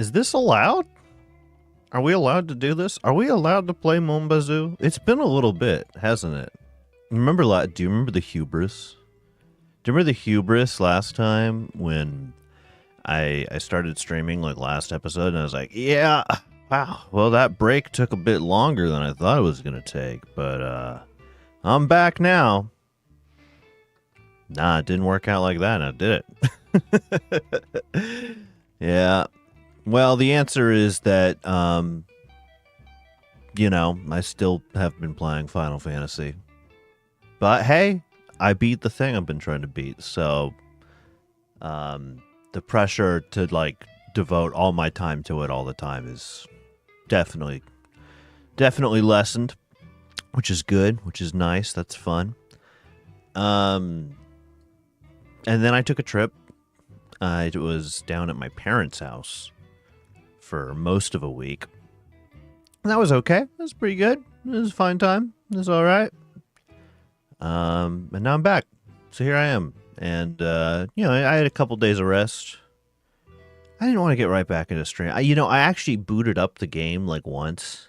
Is this allowed? Are we allowed to do this? Are we allowed to play Bazou? It's been a little bit, hasn't it? Remember, do you remember the hubris? Do you remember the hubris last time when I started streaming like last episode and I was like, yeah, wow, well that break took a bit longer than I thought it was gonna take, but I'm back now. Nah, it didn't work out like that, now did it? Yeah. Well, the answer is that, you know, I still have been playing Final Fantasy. But hey, I beat the thing I've been trying to beat, so the pressure to, like, devote all my time to it all the time is definitely lessened, which is good, which is nice, that's fun. And then I took a trip. I was down at my parents' house for most of a week. And that was okay. It was pretty good. It was a fine time. It was all right. And now I'm back. So here I am. And, you know, I had a couple days of rest. I didn't want to get right back into stream. I actually booted up the game like once.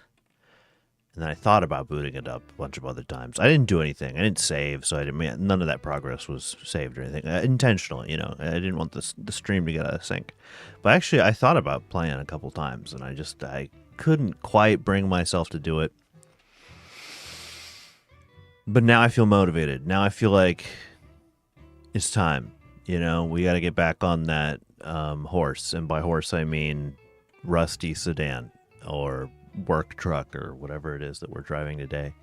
And then I thought about booting it up a bunch of other times. I didn't do anything. I didn't save, so none of that progress was saved or anything. Intentionally, you know. I didn't want the stream to get out of sync. But actually, I thought about playing a couple times, and I couldn't quite bring myself to do it. But now I feel motivated. Now I feel like it's time. You know, we got to get back on that horse. And by horse, I mean rusty sedan or work truck or whatever it is that we're driving today.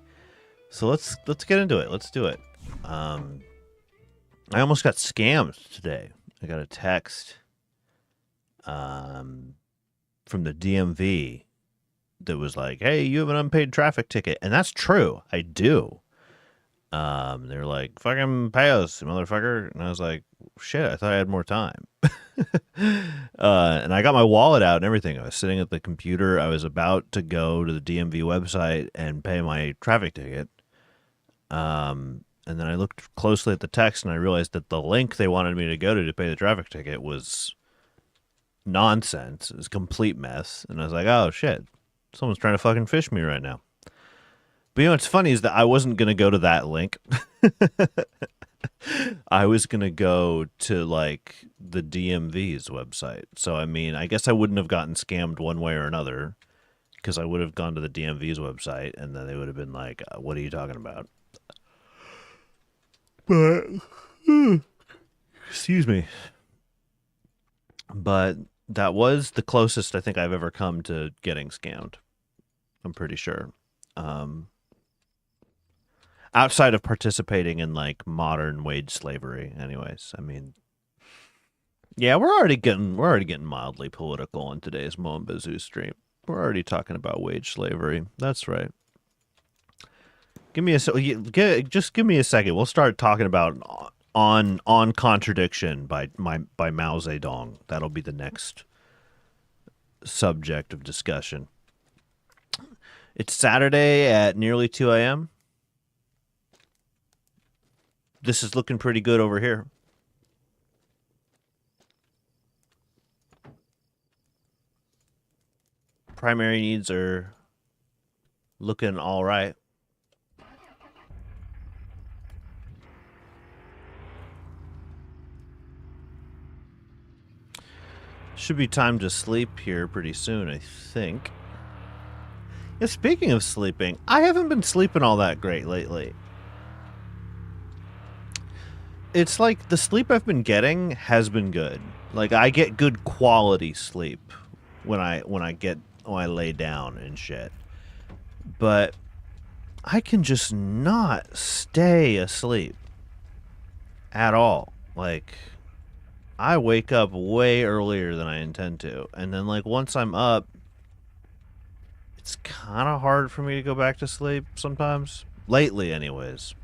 So let's get into it. Let's do it. I almost got scammed today. I got a text from the DMV that was like, "Hey, you have an unpaid traffic ticket," and that's true. I do. They're like, "Fucking pay us, motherfucker," and I was like, "Shit, I thought I had more time." And I got my wallet out and everything. I was sitting at the computer. I was about to go to the DMV website and pay my traffic ticket. And then I looked closely at the text and I realized that the link they wanted me to go to pay the traffic ticket was nonsense. It was a complete mess. And I was like, oh shit, someone's trying to fucking fish me right now. But you know what's funny is that I wasn't going to go to that link. I was going to go to, like, the DMV's website. So, I mean, I guess I wouldn't have gotten scammed one way or another because I would have gone to the DMV's website and then they would have been like, what are you talking about? But, excuse me. But that was the closest I think I've ever come to getting scammed. I'm pretty sure. Outside of participating in, like, modern wage slavery, anyways. I mean, yeah, we're already getting mildly political in today's Bazou stream. We're already talking about wage slavery. That's right. Just give me a second. We'll start talking about on contradiction by Mao Zedong. That'll be the next subject of discussion. It's Saturday at nearly 2 a.m. This is looking pretty good over here. Primary needs are looking all right. Should be time to sleep here pretty soon, I think. Yeah, speaking of sleeping, I haven't been sleeping all that great lately. It's like the sleep I've been getting has been good. Like, I get good quality sleep when I lay down and shit. But I can just not stay asleep at all. Like, I wake up way earlier than I intend to. And then, like, once I'm up, it's kind of hard for me to go back to sleep sometimes. Lately, anyways.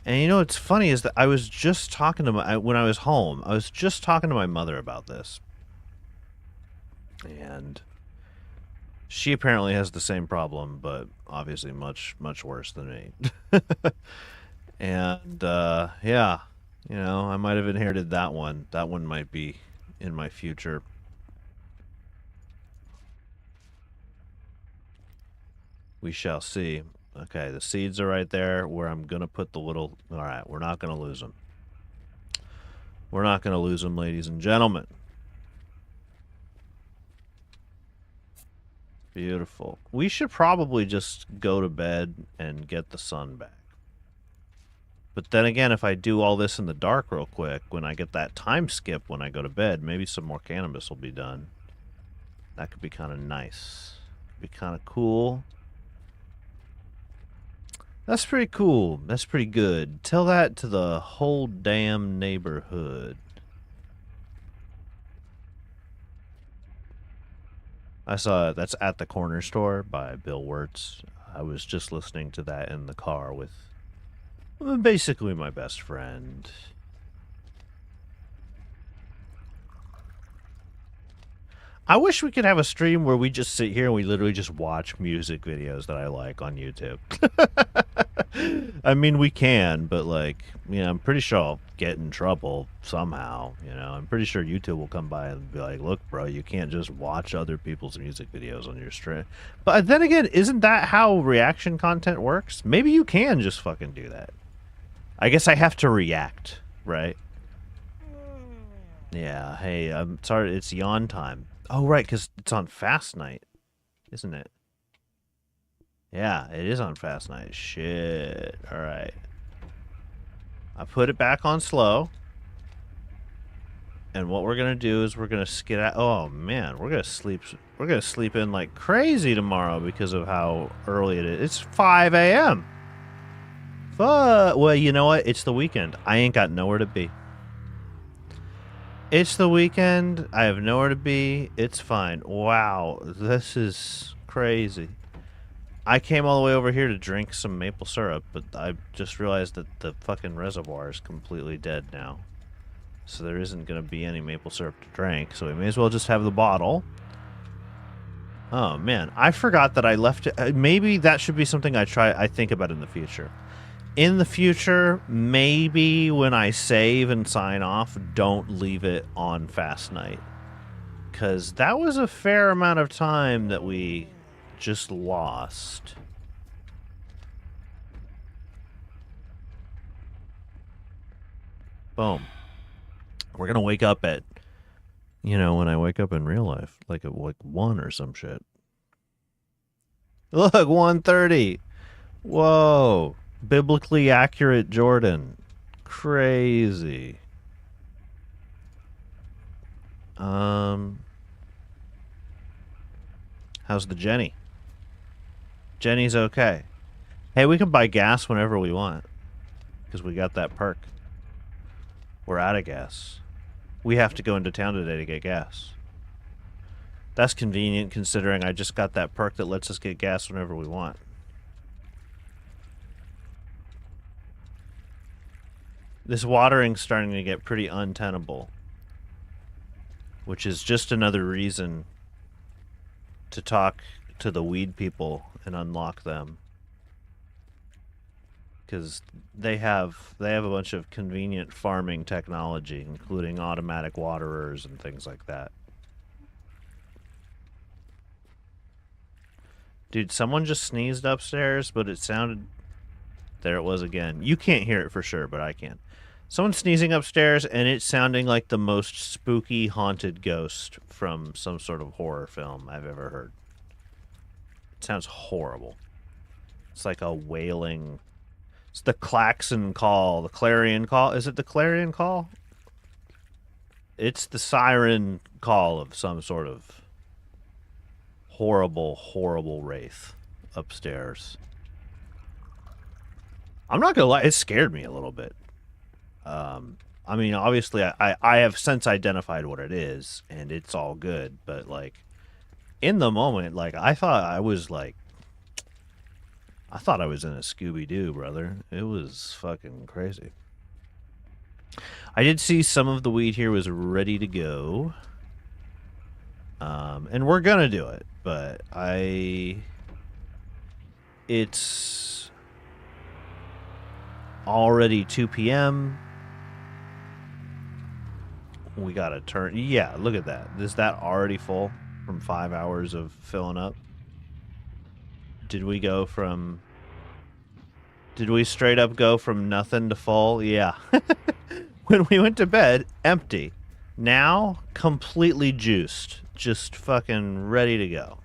And you know what's funny is that I was just talking to when I was home, I was just talking to my mother about this. And she apparently has the same problem, but obviously much worse than me. And, yeah, you know, I might have inherited that one. That one might be in my future. We shall see. Okay, the seeds are right there where I'm going to put the little... Alright, we're not going to lose them. We're not going to lose them, ladies and gentlemen. Beautiful. We should probably just go to bed and get the sun back. But then again, if I do all this in the dark real quick, when I get that time skip when I go to bed, maybe some more cannabis will be done. That could be kind of nice. Be kind of cool. That's pretty cool. That's pretty good. Tell that to the whole damn neighborhood. I saw that's At the Corner Store by Bill Wirtz. I was just listening to that in the car with basically my best friend. I wish we could have a stream where we just sit here and we literally just watch music videos that I like on YouTube. I mean, we can, but like, you know, I'm pretty sure I'll get in trouble somehow. You know, I'm pretty sure YouTube will come by and be like, look, bro, you can't just watch other people's music videos on your stream. But then again, isn't that how reaction content works? Maybe you can just fucking do that. I guess I have to react, right? Yeah, hey, I'm sorry, it's yawn time. Oh, right, because it's on fast night, isn't it? Yeah, it is on fast night. Shit. All right. I put it back on slow. And what we're going to do is we're going to skid out. Oh, man, we're going to sleep. We're going to sleep in like crazy tomorrow because of how early it is. It's 5 a.m. Well, you know what? It's the weekend. I ain't got nowhere to be. It's the weekend. I have nowhere to be. It's fine. Wow, this is crazy. I came all the way over here to drink some maple syrup, but I just realized that the fucking reservoir is completely dead now. So there isn't going to be any maple syrup to drink, so we may as well just have the bottle. Oh, man. I forgot that I left it. Maybe that should be something I think about in the future. In the future, maybe when I save and sign off, don't leave it on fast night. Because that was a fair amount of time that we just lost. Boom. We're going to wake up at, you know, when I wake up in real life, like at like 1 or some shit. Look, 1:30. Whoa. Biblically accurate Jordan. Crazy. How's the Jenny? Jenny's okay. Hey, we can buy gas whenever we want. Because we got that perk. We're out of gas. We have to go into town today to get gas. That's convenient considering I just got that perk that lets us get gas whenever we want. This watering's starting to get pretty untenable. Which is just another reason to talk to the weed people and unlock them. Because they have a bunch of convenient farming technology, including automatic waterers and things like that. Dude, someone just sneezed upstairs, but it sounded... There it was again. You can't hear it for sure, but I can. Someone sneezing upstairs, and it's sounding like the most spooky, haunted ghost from some sort of horror film I've ever heard. It sounds horrible. It's like a wailing... It's the klaxon call, the clarion call. Is it the clarion call? It's the siren call of some sort of horrible, horrible wraith upstairs. I'm not gonna lie, it scared me a little bit. I mean, obviously, I have since identified what it is, and it's all good, but, like, in the moment, like, I thought I was in a Scooby-Doo, brother. It was fucking crazy. I did see some of the weed here was ready to go. And we're gonna do it, but it's already 2 p.m. We gotta turn... Yeah, look at that. Is that already full from 5 hours of filling up? Did we go from... Did we straight up go from nothing to full? Yeah. When we went to bed, empty. Now, completely juiced. Just fucking ready to go.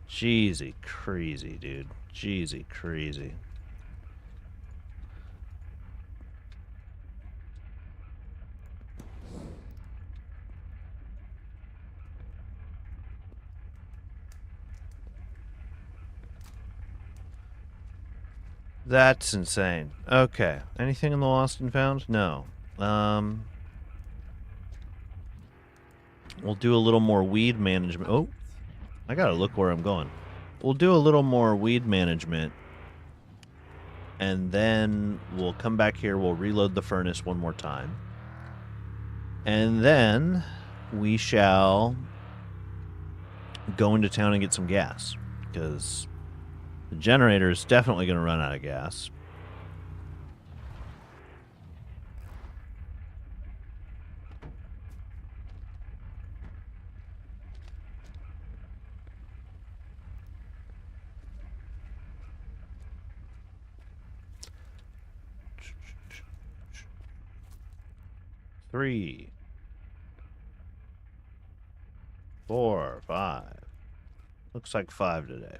Jeezy crazy, dude. Jeezy crazy. That's insane. Okay. Anything in the lost and found? No. We'll do a little more weed management. Oh, I gotta look where I'm going. We'll do a little more weed management. And then we'll come back here. We'll reload the furnace one more time. And then we shall go into town and get some gas. Because... the generator is definitely going to run out of gas. Three, 4, 5. Looks like 5 today.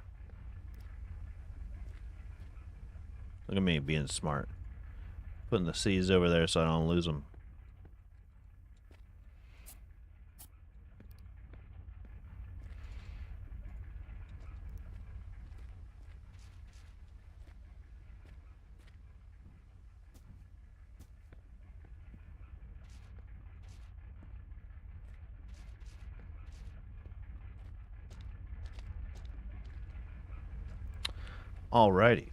Look at me being smart. Putting the C's over there so I don't lose them. Alrighty.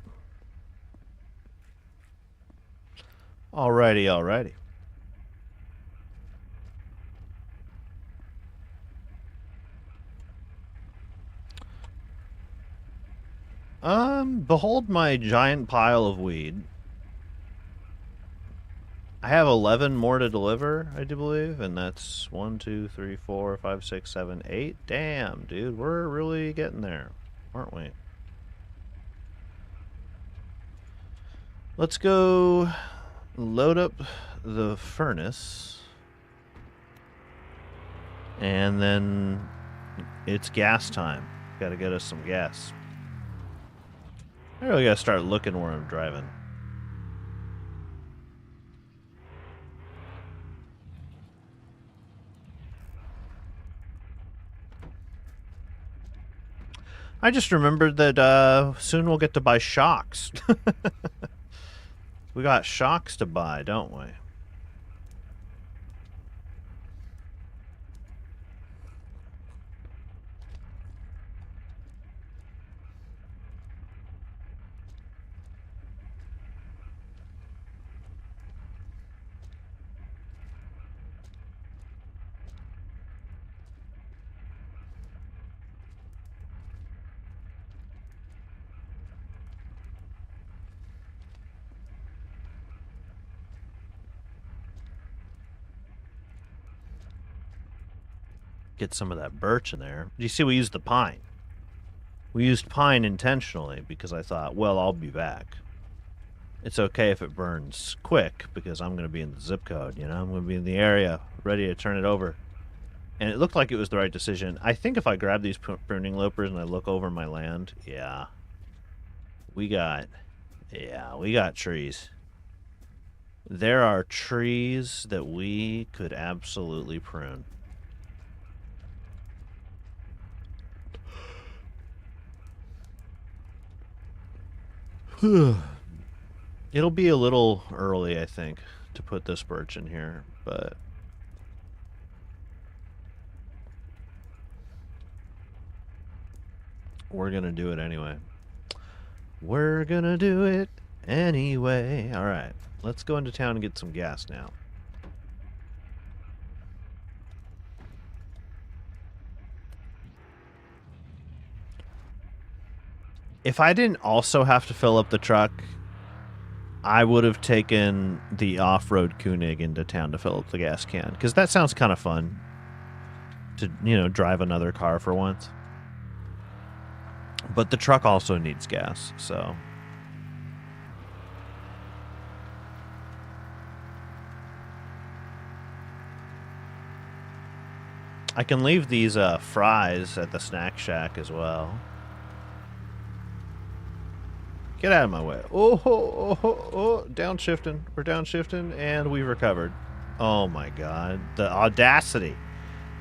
Alrighty. Behold my giant pile of weed. I have 11 more to deliver, I do believe, and that's 1, 2, 3, 4, 5, 6, 7, 8. Damn, dude, we're really getting there, aren't we? Let's go load up the furnace. And then it's gas time. Gotta get us some gas. I really gotta start looking where I'm driving. I just remembered that soon we'll get to buy shocks. We got shocks to buy, don't we? Get some of that birch in there. You see, we used the pine. We used pine intentionally because I thought, well, I'll be back. It's okay if it burns quick because I'm going to be in the zip code, you know? I'm going to be in the area, ready to turn it over. And it looked like it was the right decision. I think if I grab these pruning loopers and I look over my land, yeah. We got trees. There are trees that we could absolutely prune. It'll be a little early, I think, to put this birch in here, but... we're gonna do it anyway. We're gonna do it anyway. Alright, let's go into town and get some gas now. If I didn't also have to fill up the truck, I would have taken the off-road Koenig into town to fill up the gas can. Because that sounds kind of fun. To, you know, drive another car for once. But the truck also needs gas, so... I can leave these fries at the snack shack as well. Get out of my way. Oh, downshifting. We're downshifting, and we recovered. Oh my god. The audacity.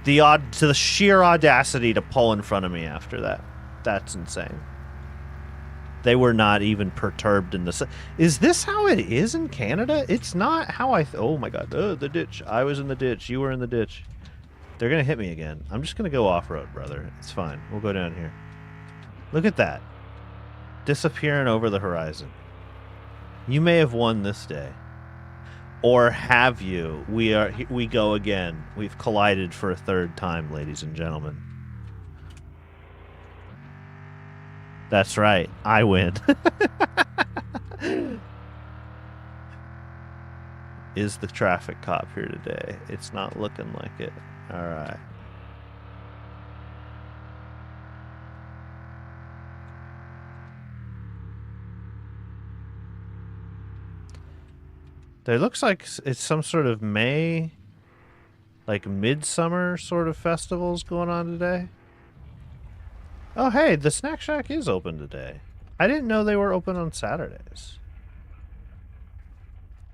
The sheer audacity to pull in front of me after that. That's insane. They were not even perturbed in the... Is this how it is in Canada? It's not how I... Oh my god. The ditch. I was in the ditch. You were in the ditch. They're going to hit me again. I'm just going to go off-road, brother. It's fine. We'll go down here. Look at that. Disappearing over the horizon. You may have won this day. Or have you? We go again. We've collided for a third time, ladies and gentlemen. That's right. I win. Is the traffic cop here today? It's not looking like it. All right. There looks like it's some sort of May, like midsummer sort of festivals going on today. Oh, hey, the Snack Shack is open today. I didn't know they were open on Saturdays.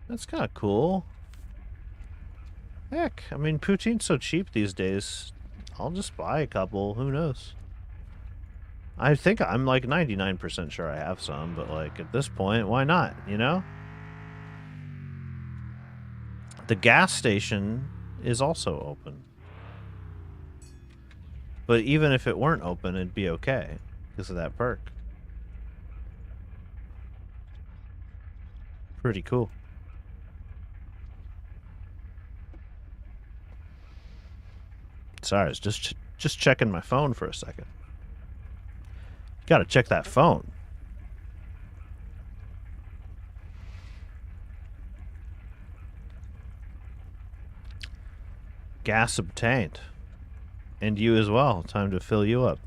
That's kind of cool. Heck, I mean, poutine's so cheap these days. I'll just buy a couple. Who knows? I think I'm like 99% sure I have some, but like at this point, why not, you know? The gas station is also open. But even if it weren't open, it'd be okay because of that perk. Pretty cool. Sorry, I was just checking my phone for a second. Gotta check that phone. Gas obtained. And you as well. Time to fill you up.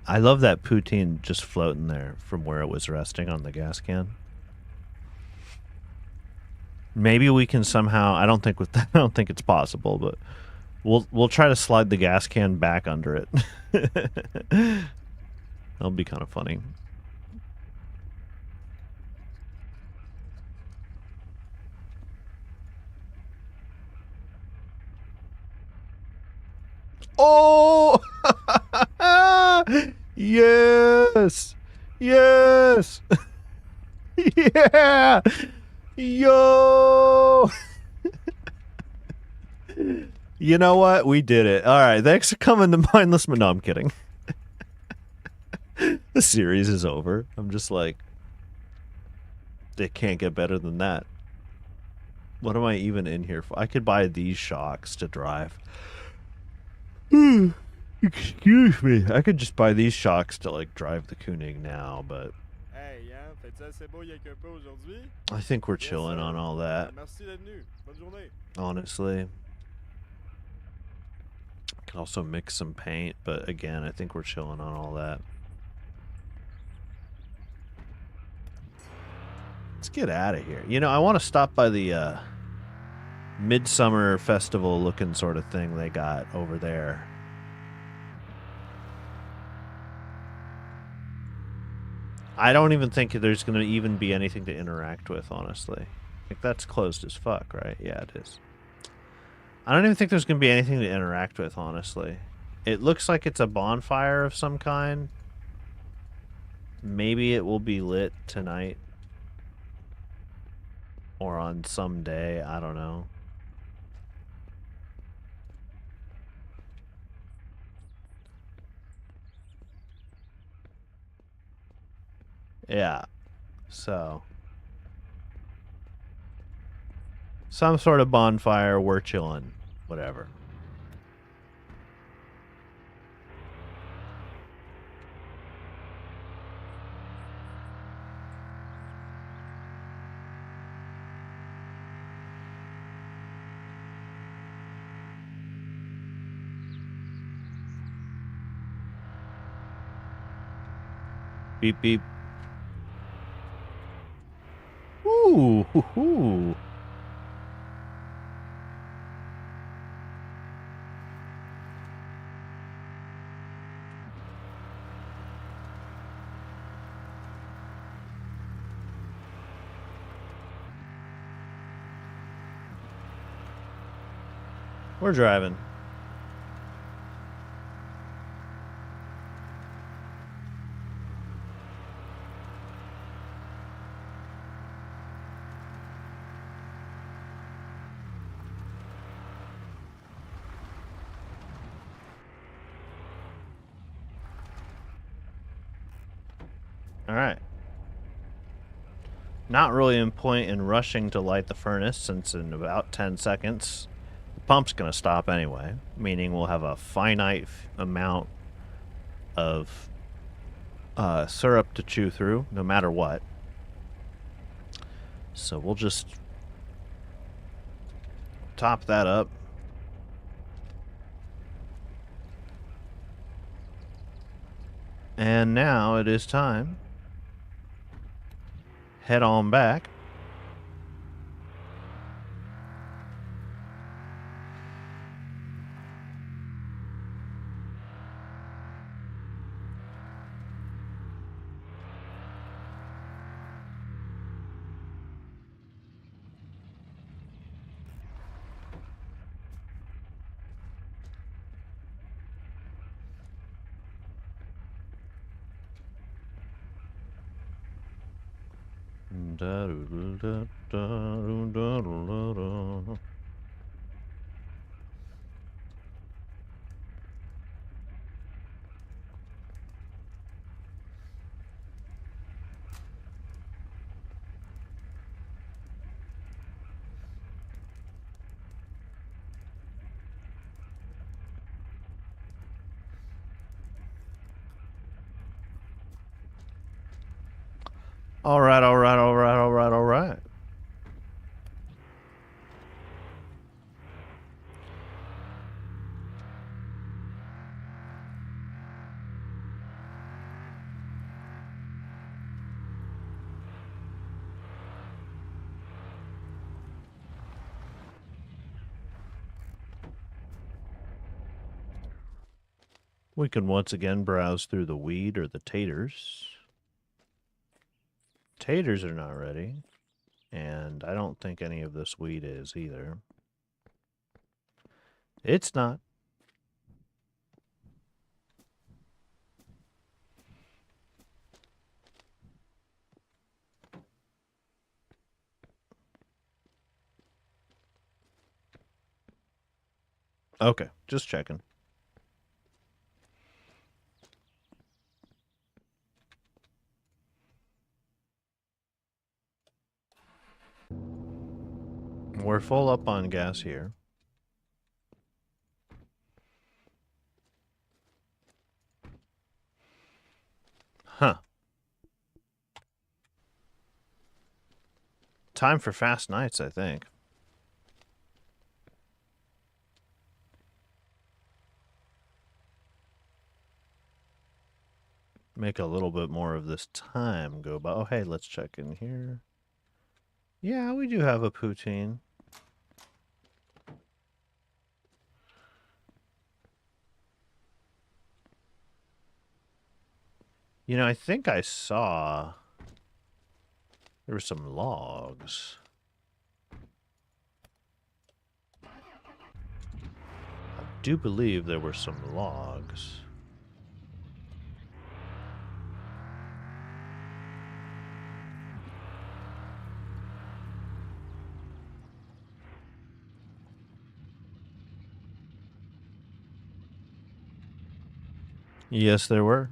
I love that poutine just floating there from where it was resting on the gas can. Maybe we can somehow... I don't think it's possible, but we'll try to slide the gas can back under it. That'll be kind of funny. Oh! Yes! Yes! Yeah! Yo! You know what? We did it. All right, thanks for coming to Mindless. No, I'm kidding. The series is over. I'm just like, it can't get better than that. What am I even in here for? I could buy these shocks to drive. Excuse me. I could just buy these shocks to like drive the Koenig now, but I think we're chilling on all that. Honestly. I can also mix some paint, but again, I think we're chilling on all that. Let's get out of here. You know, I want to stop by the midsummer festival looking sort of thing they got over there. I don't even think there's going to even be anything to interact with, honestly. I think that's closed as fuck, right? Yeah, it is. I don't even think there's going to be anything to interact with, honestly. It looks like it's a bonfire of some kind. Maybe it will be lit tonight. Or on some day, I don't know. Yeah. So. Some sort of bonfire, we're chilling. Whatever. Beep beep. Ooh, hoo, hoo. We're driving. All right. Not really in point in rushing to light the furnace, since in about 10 seconds the pump's going to stop anyway, meaning we'll have a finite amount of syrup to chew through, no matter what. So we'll just top that up. And now it is time. Head on back. All right, all right, all right, all right, all right. We can once again browse through the weed or the taters. Taters are not ready, and I don't think any of this weed is either. It's not. Okay, just checking. We're full up on gas here. Huh. Time for fast nights, I think. Make a little bit more of this time go by. Oh, hey, let's check in here. Yeah, we do have a poutine. You know, I think I saw there were some logs. I do believe there were some logs. Yes, there were.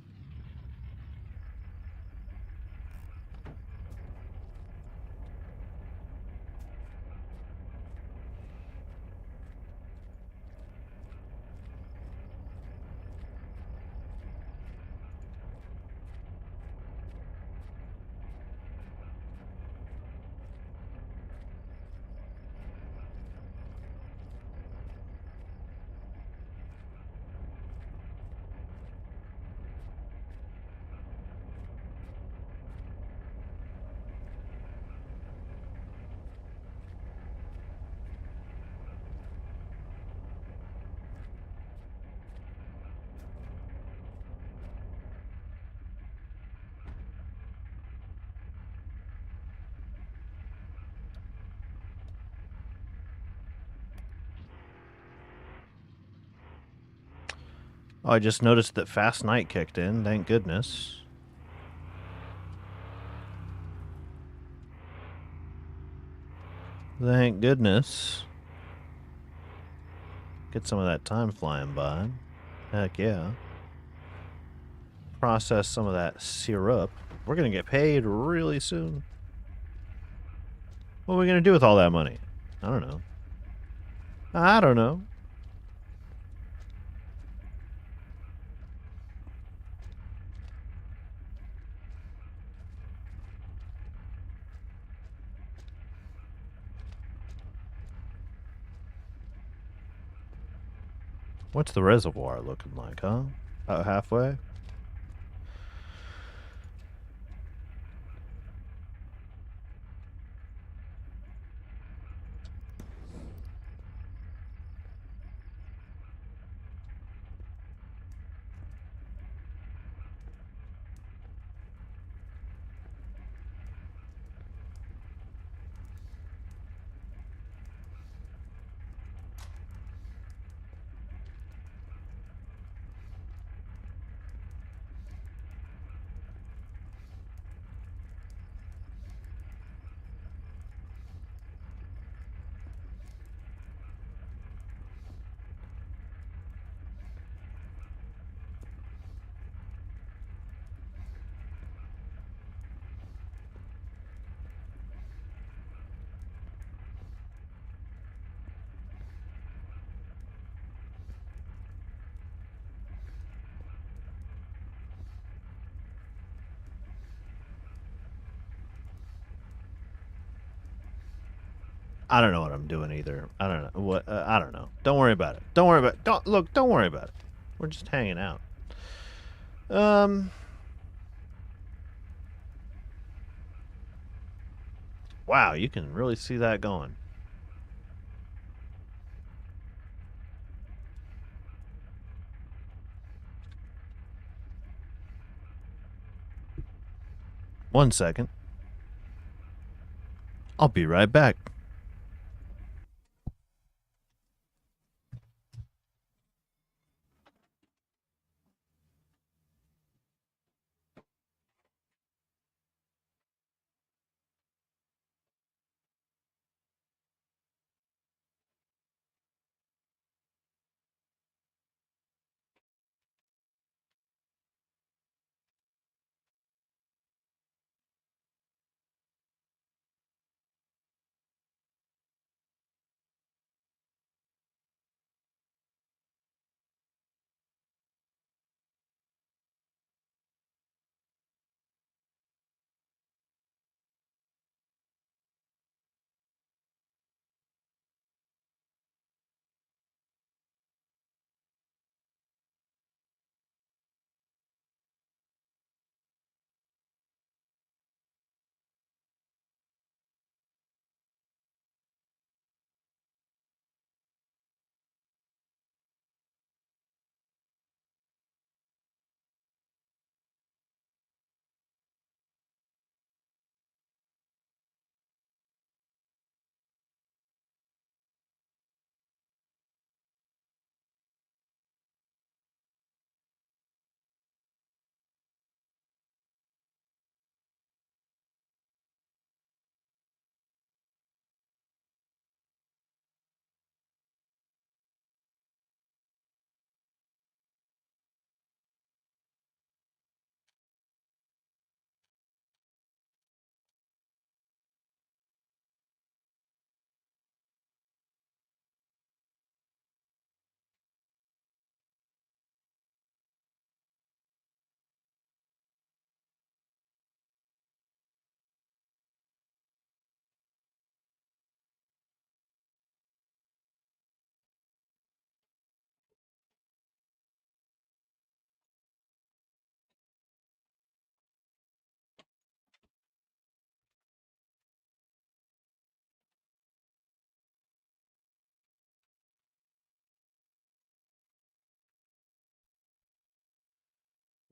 Oh, I just noticed that Fast Night kicked in. Thank goodness. Thank goodness. Get some of that time flying by. Heck yeah. Process some of that syrup. We're gonna get paid really soon. What are we gonna do with all that money? I don't know. I don't know. What's the reservoir looking like, huh? About halfway? I don't know what I'm doing either. I don't know what. I don't know. Don't worry about it. Don't worry about it. Don't look. Don't worry about it. We're just hanging out. Wow, you can really see that going. One second. I'll be right back.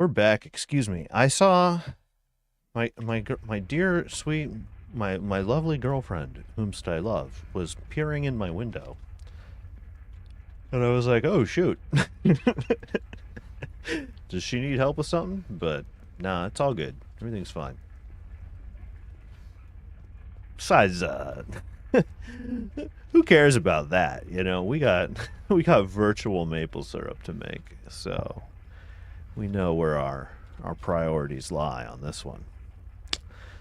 We're back. Excuse me. I saw my dear sweet my lovely girlfriend, whomst I love, was peering in my window, and I was like, "Oh shoot!" Does she need help with something? But nah, it's all good. Everything's fine. Besides, who cares about that? You know, we got we got virtual maple syrup to make, so we know where our priorities lie on this one.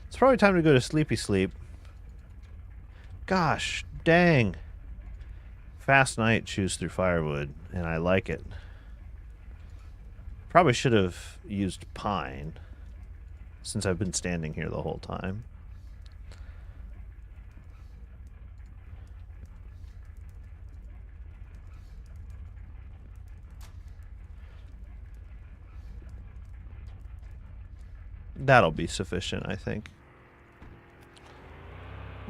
It's probably time to go to sleepy sleep. Gosh, dang. Fast night chews through firewood, and I like it. Probably should have used pine, since I've been standing here the whole time. That'll be sufficient, I think.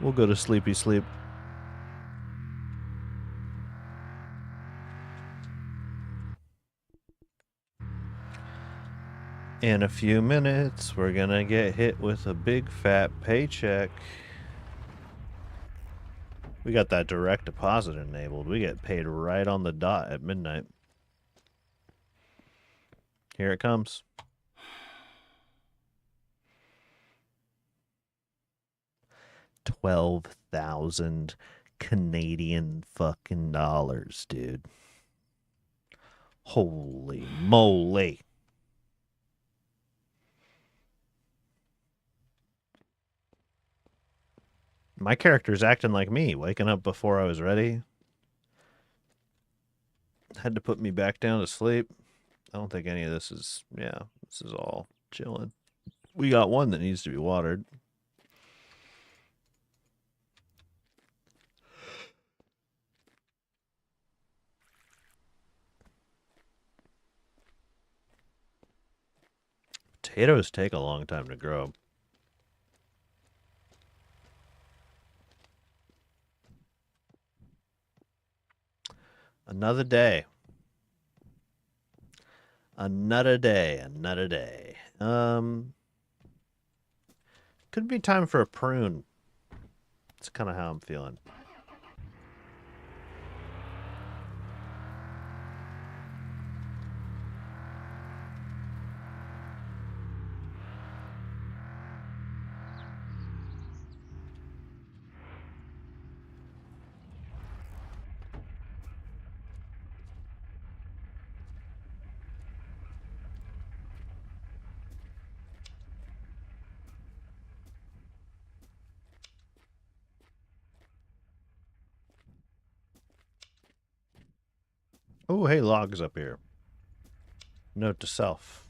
We'll go to sleepy sleep. In a few minutes, we're gonna get hit with a big fat paycheck. We got that direct deposit enabled. We get paid right on the dot at midnight. Here it comes. 12,000 Canadian fucking dollars, dude. Holy moly. My character's acting like me, waking up before I was ready. Had to put me back down to sleep. I don't think any of this is, yeah, this is all chilling. We got one that needs to be watered. Potatoes take a long time to grow. Another day. Another day. Another day. Could be time for a prune. That's kind of how I'm feeling. Oh, hey, logs up here. Note to self.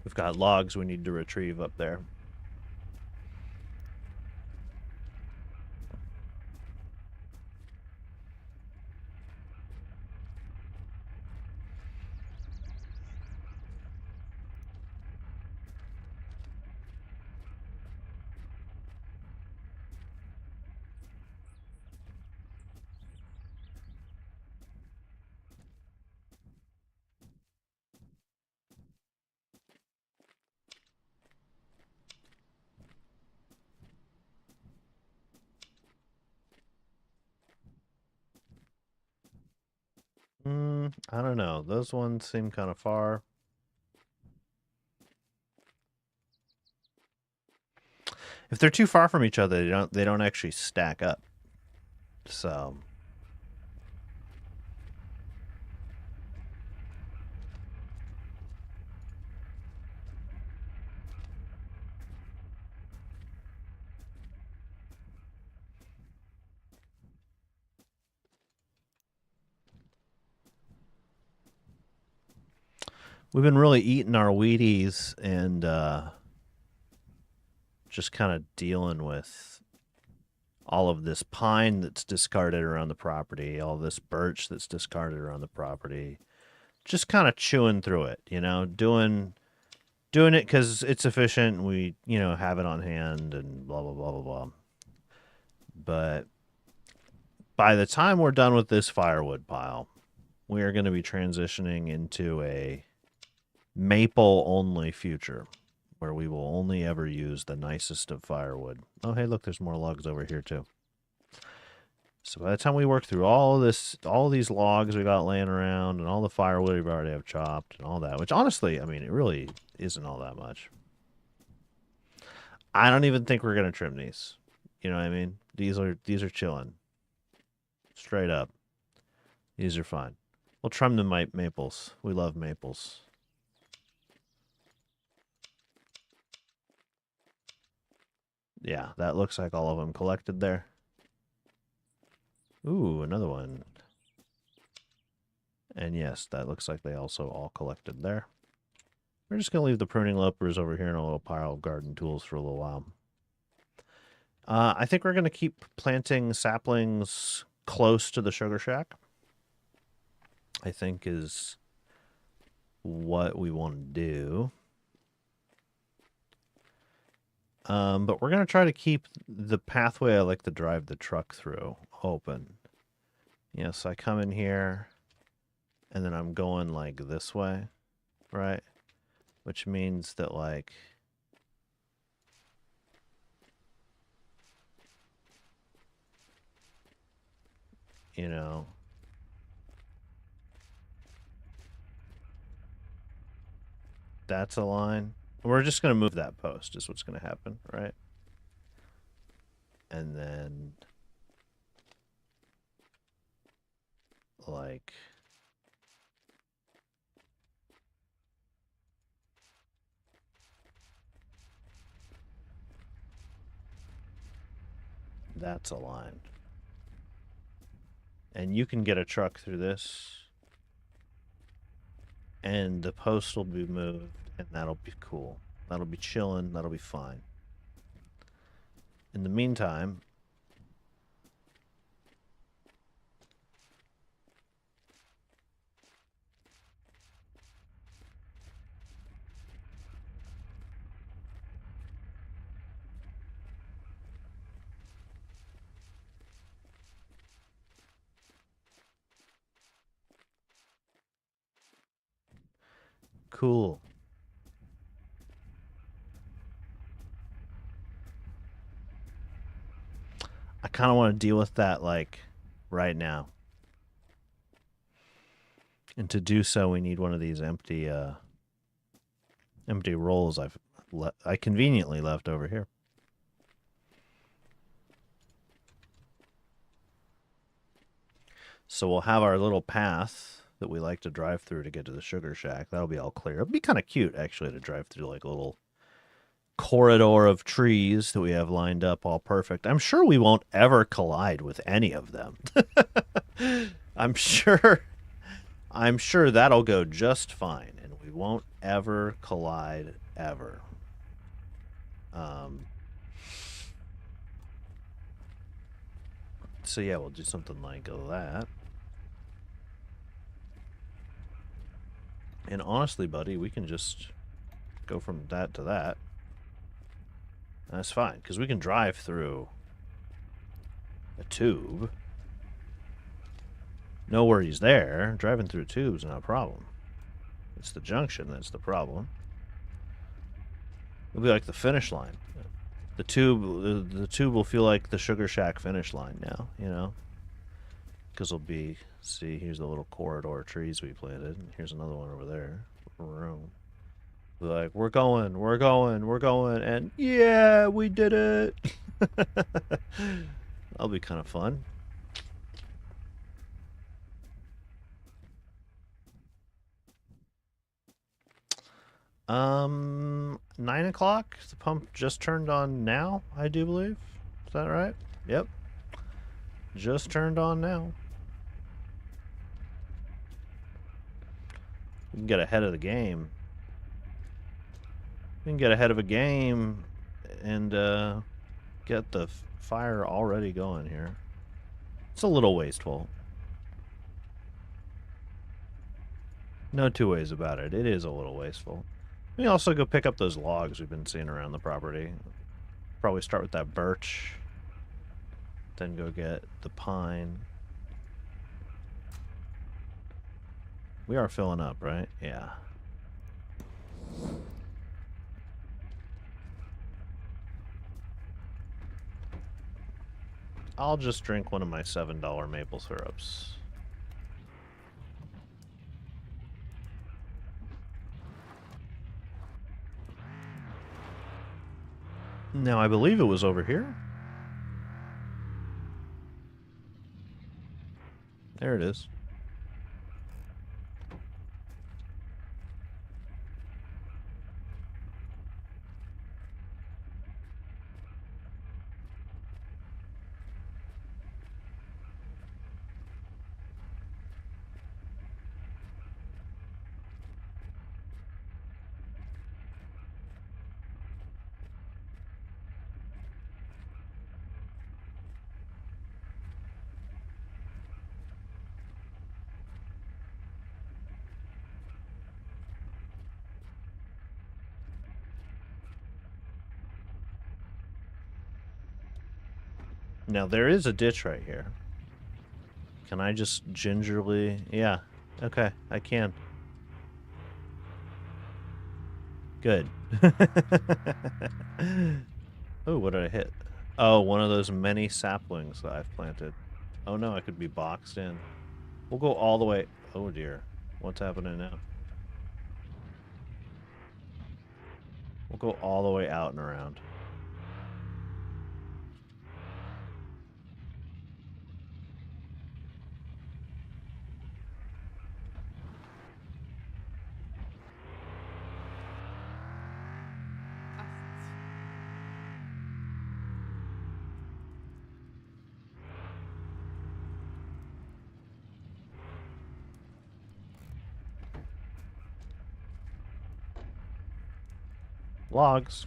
We've got logs we need to retrieve up there. I don't know. Those ones seem kind of far. If they're too far from each other, they don't actually stack up. So we've been really eating our Wheaties and just kind of dealing with all of this pine that's discarded around the property, all this birch that's discarded around the property. Just kind of chewing through it, you know, doing it because it's efficient. And we, you know, have it on hand and blah blah blah blah blah. But by the time we're done with this firewood pile, we are going to be transitioning into a maple only future where we will only ever use the nicest of firewood. Oh, hey, look, there's more logs over here too. So by the time we work through all this, all these logs we got laying around, and all the firewood we've already have chopped, and all that, which honestly, I mean, it really isn't all that much. I don't even think we're gonna trim these. You know what I mean? These are chilling. Straight up, these are fine. We'll trim the maples. We love maples. Yeah, that looks like all of them collected there. Ooh, another one. And yes, that looks like they also all collected there. We're just going to leave the pruning loppers over here in a little pile of garden tools for a little while. I think we're going to keep planting saplings close to the sugar shack. I think is what we want to do. But we're going to try to keep the pathway I like to drive the truck through open. So I come in here, and then I'm going, like, this way, right? Which means that, like, you know, that's a line. We're just going to move that post is what's going to happen, right? And then, like, that's a line. And you can get a truck through this, and the post will be moved, and that'll be cool. That'll be chilling. That'll be fine. In the meantime, cool. I kind of want to deal with that, like, right now. And to do so, we need one of these empty rolls I conveniently left over here. So we'll have our little path that we like to drive through to get to the sugar shack. That'll be all clear. It'll be kind of cute, actually, to drive through, like, a little corridor of trees that we have lined up all perfect. I'm sure we won't ever collide with any of them. I'm sure that'll go just fine, and we won't ever collide ever. So yeah, we'll do something like that. And honestly, buddy, we can just go from that to that. That's fine, because we can drive through a tube. No worries there. Driving through a tube's not a problem. It's the junction that's the problem. It'll be like the finish line. The tube will feel like the sugar shack finish line now, you know? Because it'll be, see, here's the little corridor of trees we planted. Here's another one over there. Room. Like, we're going, and yeah, we did it. That'll be kind of fun. Um, 9 o'clock. The pump just turned on now, I do believe. Is that right? Yep. Just turned on now. We can get ahead of the game. We can get ahead of a game and get the fire already going here. It's a little wasteful. No two ways about it. It is a little wasteful. We can also go pick up those logs we've been seeing around the property. Probably start with that birch. Then go get the pine. We are filling up, right? Yeah. I'll just drink one of my $7 maple syrups. Now, I believe it was over here. There it is. Now, there is a ditch right here. Can I just gingerly... Yeah. Okay, I can. Good. Oh, what did I hit? Oh, one of those many saplings that I've planted. Oh no, I could be boxed in. We'll go all the way... Oh dear. What's happening now? We'll go all the way out and around. Logs.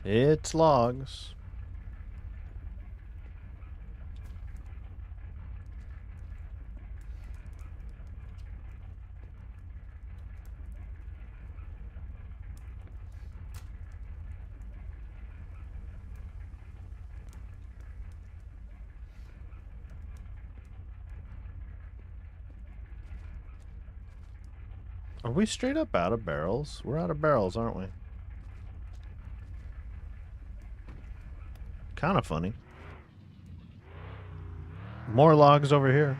It's logs. Are we straight up out of barrels? We're out of barrels, aren't we? Kind of funny. More logs over here.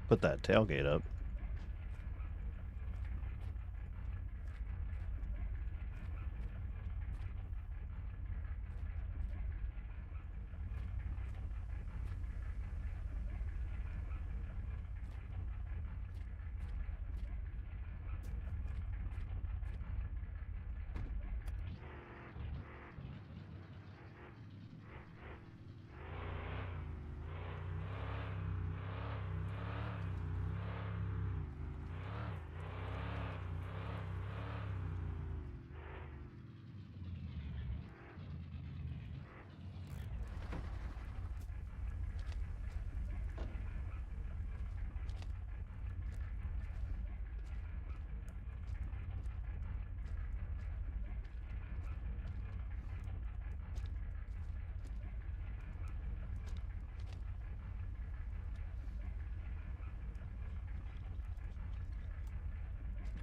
Put that tailgate up.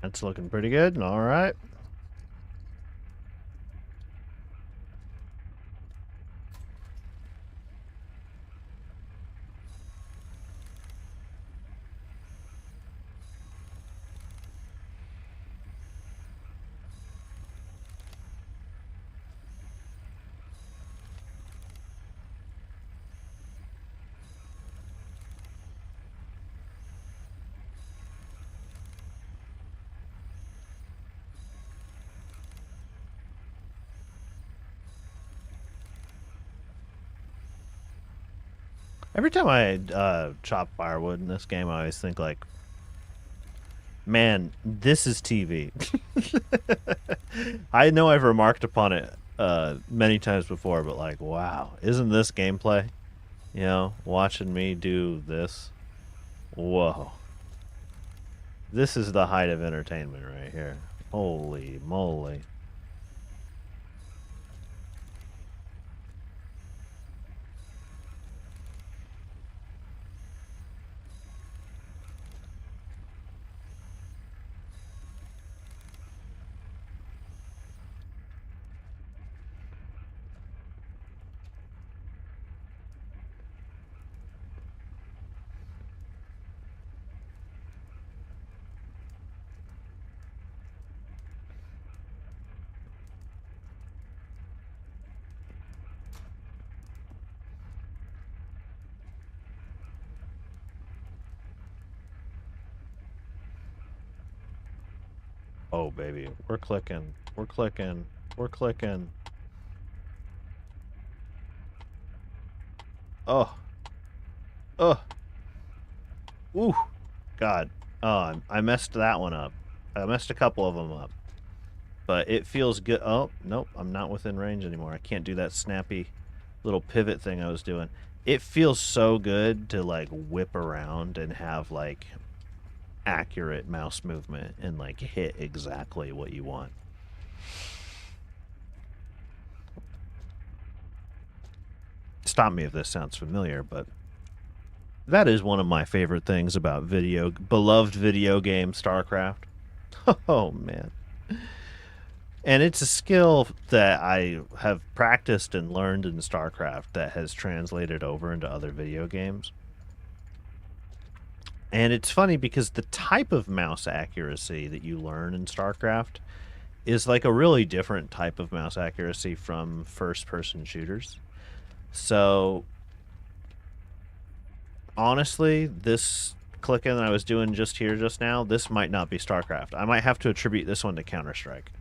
That's looking pretty good. All right. Every time I chop firewood in this game, I always think, like, Man, this is TV. I know I've remarked upon it many times before, but like, wow, isn't this gameplay? You know, watching me do this. Whoa. This is the height of entertainment right here. Holy moly. Oh, baby. We're clicking. We're clicking. We're clicking. Oh. Oh. Ooh. God. Oh, I messed that one up. I messed a couple of them up. But it feels good. Oh, nope. I'm not within range anymore. I can't do that snappy little pivot thing I was doing. It feels so good to, like, whip around and have, like, accurate mouse movement and, like, hit exactly what you want. Stop me if this sounds familiar, but that is one of my favorite things about beloved video game StarCraft. Oh, man. And it's a skill that I have practiced and learned in StarCraft that has translated over into other video games. And it's funny because the type of mouse accuracy that you learn in StarCraft is like a really different type of mouse accuracy from first-person shooters. So, honestly, this clicking that I was doing just now, this might not be StarCraft. I might have to attribute this one to Counter-Strike.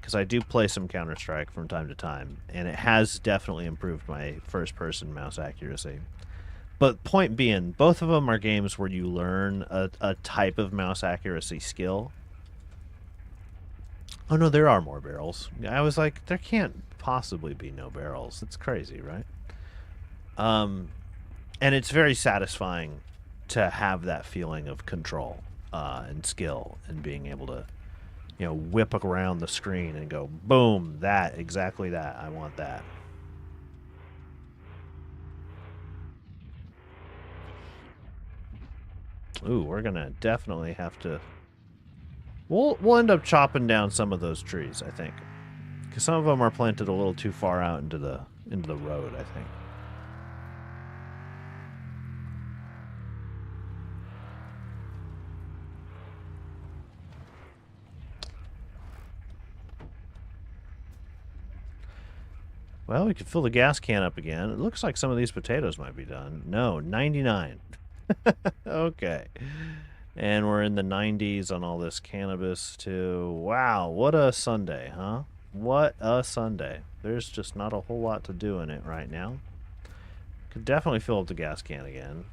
Because I do play some Counter-Strike from time to time, and it has definitely improved my first-person mouse accuracy. But point being, both of them are games where you learn a type of mouse accuracy skill. Oh no, there are more barrels. I was like, there can't possibly be no barrels. It's crazy, right? And it's very satisfying to have that feeling of control and skill and being able to, you know, whip around the screen and go, boom, that, exactly that. I want that. Ooh, we're gonna definitely have to. We'll end up chopping down some of those trees, I think, because some of them are planted a little too far out into the road, I think. Well, we could fill the gas can up again. It looks like some of these potatoes might be done. No, 99. Okay. And we're in the 90s on all this cannabis, too. Wow, what a Sunday, huh? What a Sunday. There's just not a whole lot to do in it right now. Could definitely fill up the gas can again.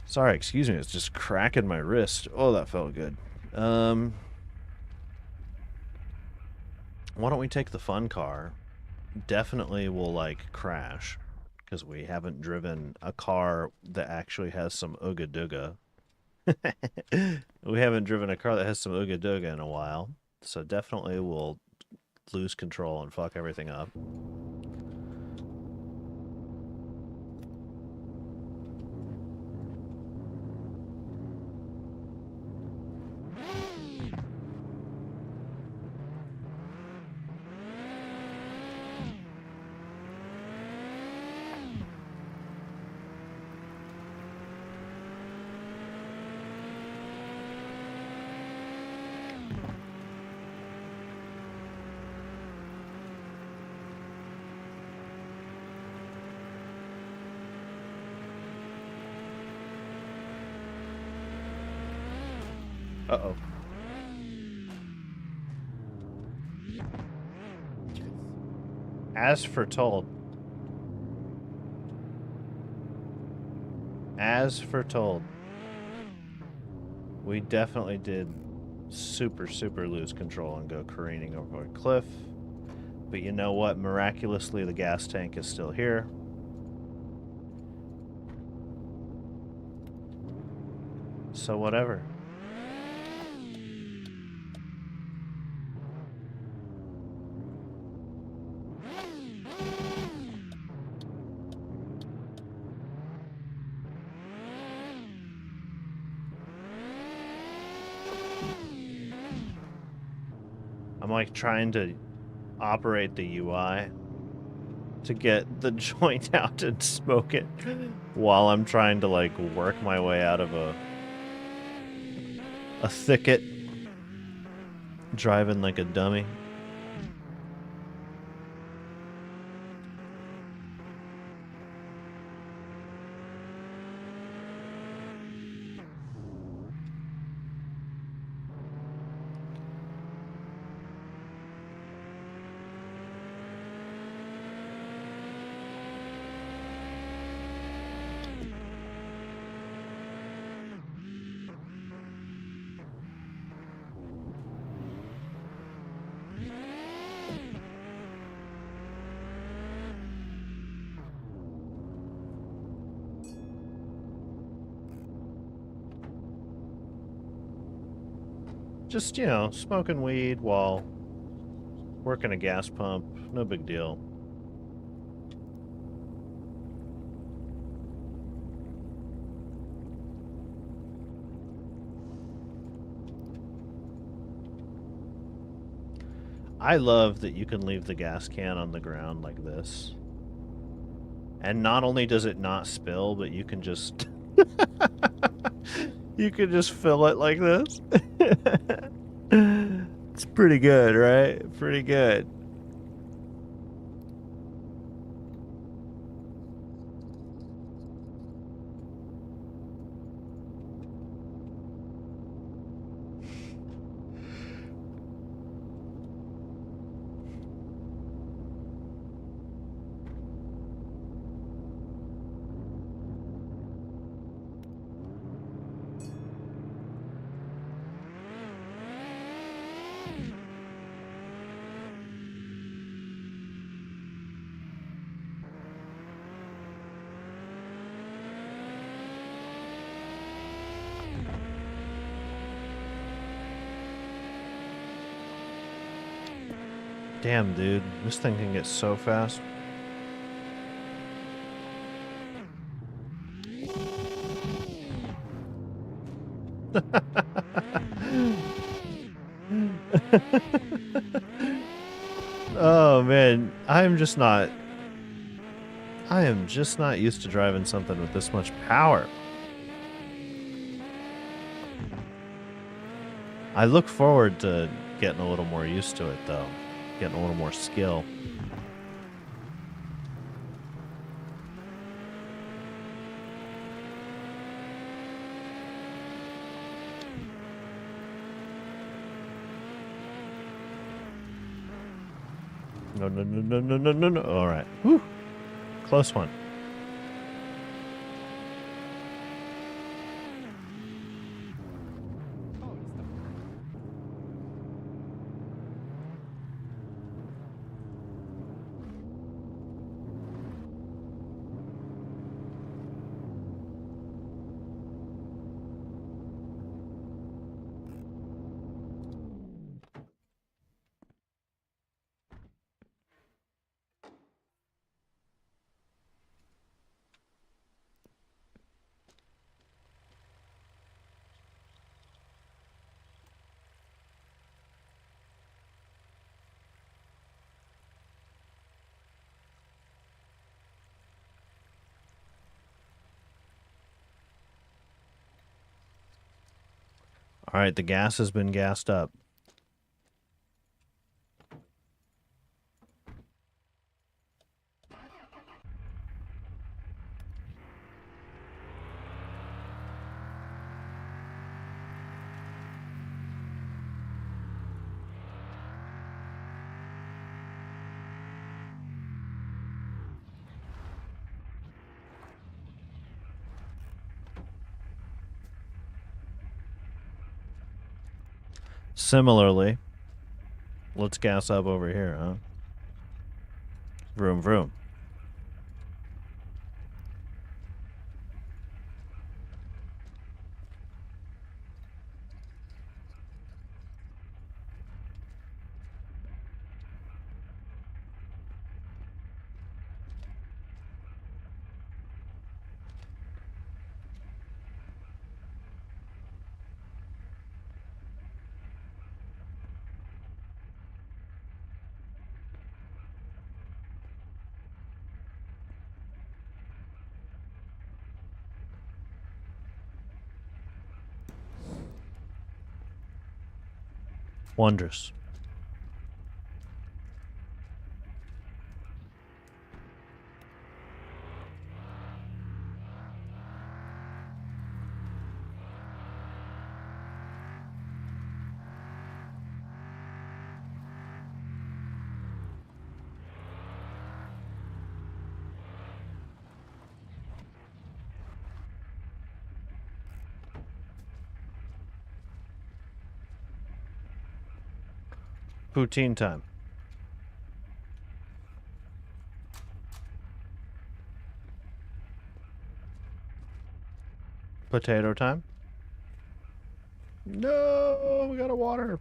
Sorry, excuse me. It's just cracking my wrist. Oh, that felt good. Why don't we take the fun car? Definitely will, like, crash. Because we haven't driven a car that actually has some ooga dooga. We haven't driven a car that has some ooga dooga in a while. So definitely we'll lose control and fuck everything up. Uh-oh. As foretold. As foretold. We definitely did super, super lose control and go careening over a cliff. But you know what? Miraculously, the gas tank is still here. So whatever. I'm like trying to operate the UI to get the joint out and smoke it while I'm trying to like work my way out of a thicket, driving like a dummy. Just, you know, smoking weed while working a gas pump. No big deal. I love that you can leave the gas can on the ground like this. And not only does it not spill, but you can just... you can just fill it like this. It's pretty good, right? Pretty good. Damn, dude. This thing can get so fast. Oh, man. I am just not used to driving something with this much power. I look forward to getting a little more used to it, though. Getting a little more skill. No, no, no, no, no, no, no, no. All right. Whew. Close one. All right, the gas has been gassed up. Similarly, let's gas up over here, huh? Vroom, vroom. Wondrous. Poutine time. Potato time. No, we got a water.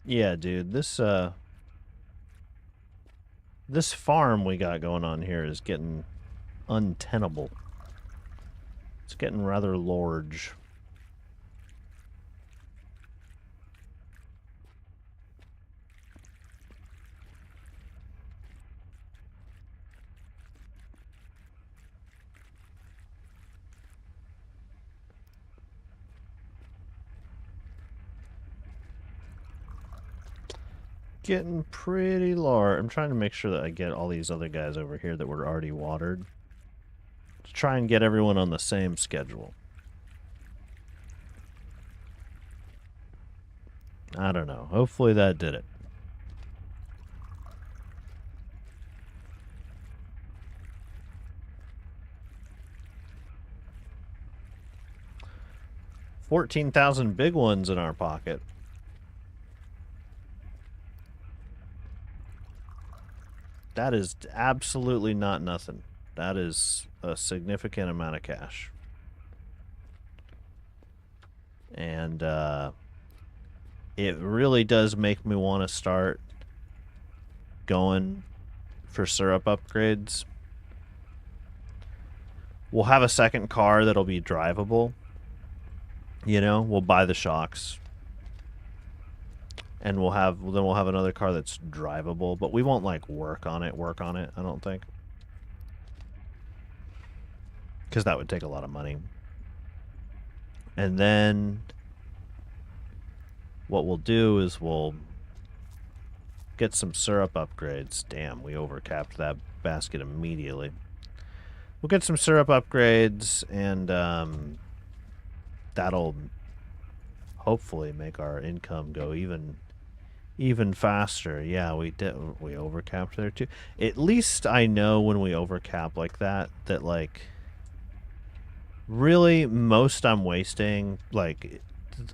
Yeah, dude, this farm we got going on here is getting untenable. It's getting rather large. Getting pretty large. I'm trying to make sure that I get all these other guys over here that were already watered. To try and get everyone on the same schedule. I don't know. Hopefully that did it. $14,000 big ones in our pocket. That is absolutely not nothing. That is a significant amount of cash. And it really does make me want to start going for syrup upgrades. We'll have a second car that'll be drivable. You know, we'll buy the shocks. And we'll have another car that's drivable, but we won't like work on it, I don't think. Cuz that would take a lot of money. And then what we'll do is we'll get some syrup upgrades. Damn, we overcapped that basket immediately. We'll get some syrup upgrades, and that'll hopefully make our income go even faster. Yeah, we overcapped there too. At least I know when we overcap like that like really most I'm wasting, like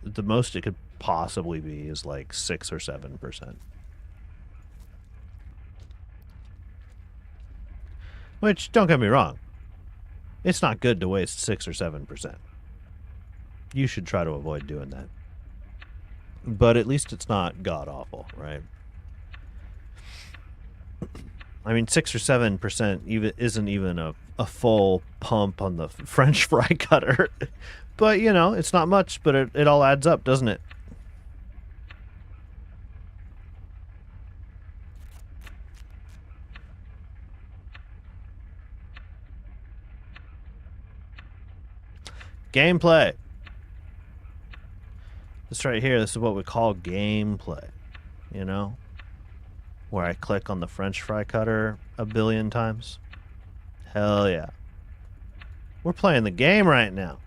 the most it could possibly be is like 6 or 7%. Which, don't get me wrong, it's not good to waste 6 or 7%. You should try to avoid doing that. But at least it's not god-awful, right? I mean, 6 or 7% even isn't even a full pump on the French fry cutter. But, you know, it's not much, but it all adds up, doesn't it? Gameplay. This right here, this is what we call gameplay. You know? Where I click on the French fry cutter a billion times. Hell yeah. We're playing the game right now.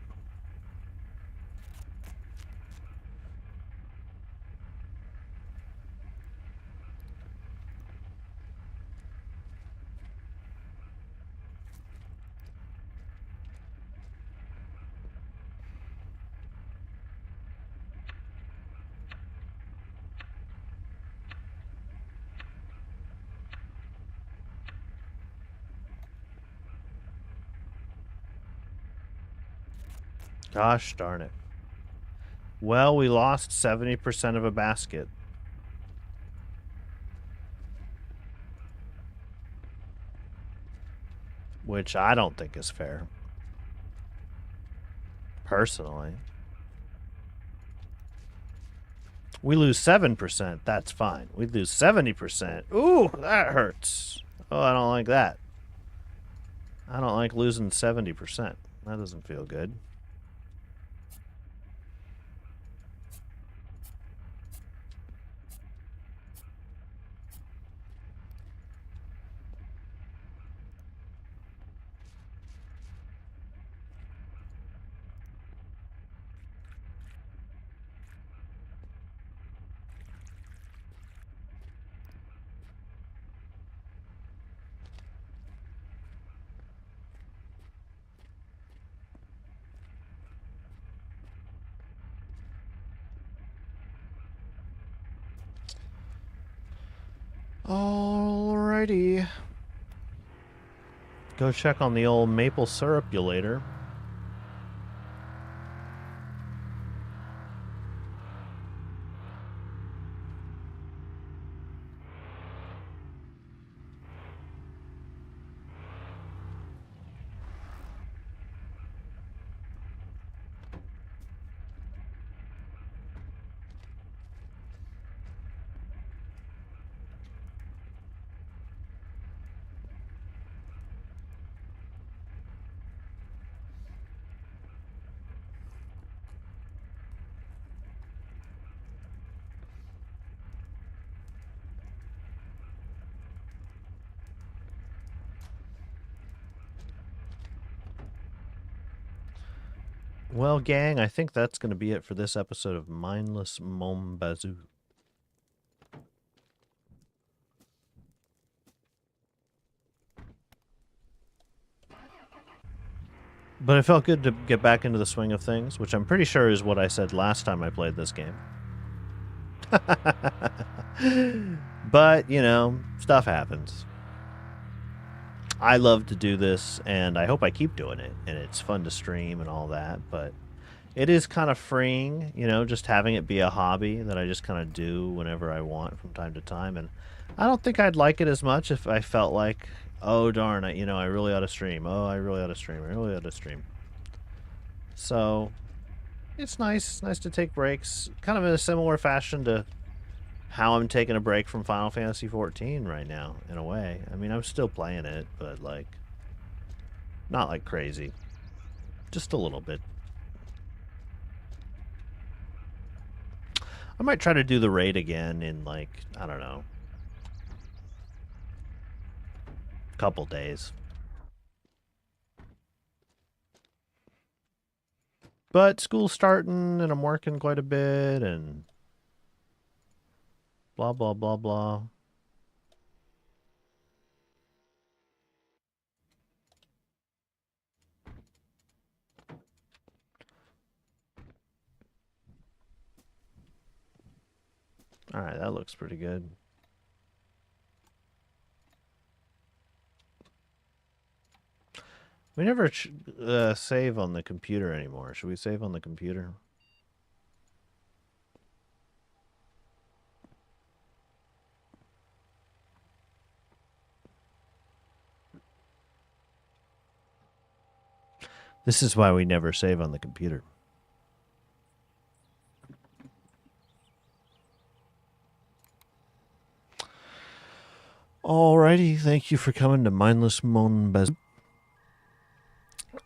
Gosh darn it. Well, we lost 70% of a basket. Which I don't think is fair. Personally. We lose 7%. That's fine. We lose 70%. Ooh, that hurts. Oh, I don't like that. I don't like losing 70%. That doesn't feel good. Alrighty. Go check on the old maple syrupulator. Well, gang, I think that's going to be it for this episode of Mindless Bazou. But it felt good to get back into the swing of things, which I'm pretty sure is what I said last time I played this game. But, you know, stuff happens. I love to do this, and I hope I keep doing it, and it's fun to stream and all that, but it is kind of freeing, you know, just having it be a hobby that I just kind of do whenever I want from time to time, and I don't think I'd like it as much if I felt like, oh darn, I really ought to stream. Oh, I really ought to stream. I really ought to stream. So, it's nice to take breaks, kind of in a similar fashion to how I'm taking a break from Final Fantasy XIV right now, in a way. I mean, I'm still playing it, but, like, not like crazy. Just a little bit. I might try to do the raid again in, like, I don't know, a couple days. But school's starting, and I'm working quite a bit, and blah, blah, blah, blah. Alright, that looks pretty good. We never save on the computer anymore. Should we save on the computer? This is why we never save on the computer. Alrighty, thank you for coming to Mindless Bazou.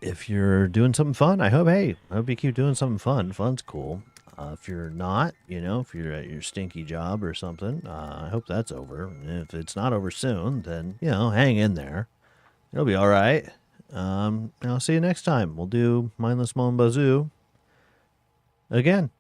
if you're doing something fun, I hope you keep doing something fun. Fun's cool. If you're not, if you're at your stinky job or something, I hope that's over. And if it's not over soon, then, hang in there. It'll be all right. I'll see you next time. We'll do Mindless Mo and Bazou again.